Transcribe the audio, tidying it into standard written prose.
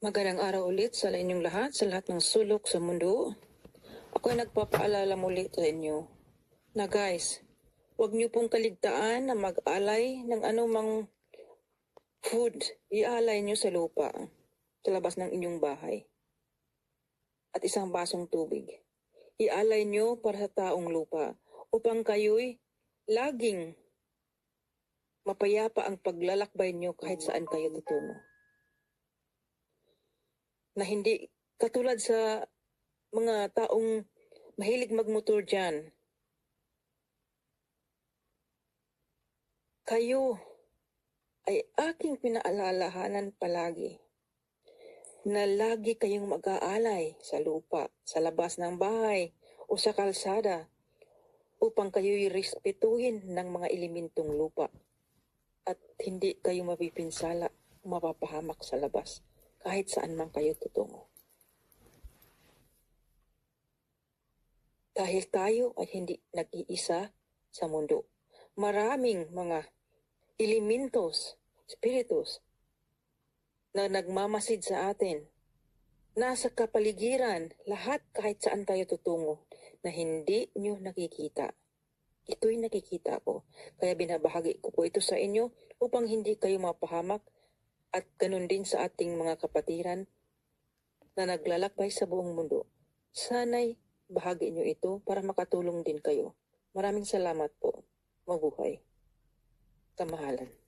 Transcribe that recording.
Magandang araw ulit sa inyong lahat, sa lahat ng sulok sa mundo. Ako ay nagpapaalala muli sa inyo na guys, huwag niyo pong kaligtaan na mag-alay ng anumang food. Ialay niyo sa lupa, sa labas ng inyong bahay. At isang basong tubig. Ialay niyo para sa taong lupa upang kayo'y laging mapayapa ang paglalakbay niyo kahit saan kayo tutungo. Na hindi katulad sa mga taong mahilig magmotor dyan. Kayo ay aking pinaalalahanan palagi na lagi kayong mag-aalay sa lupa, sa labas ng bahay o sa kalsada upang kayo'y respetuhin ng mga elementong lupa at hindi kayo mapipinsala o mapapahamak sa labas kahit saan man kayo tutungo. Dahil tayo ay hindi nag-iisa sa mundo. Maraming mga elementos, spiritus, na nagmamasid sa atin. Nasa kapaligiran, lahat kahit saan tayo tutungo, na hindi nyo nakikita. Ito'y nakikita ko. Kaya binabahagi ko po ito sa inyo upang hindi kayo mapahamak at ganun din sa ating mga kapatiran na naglalakbay sa buong mundo. Sana'y bahagi nyo ito para makatulong din kayo. Maraming salamat po. Mabuhay. Kamahalan.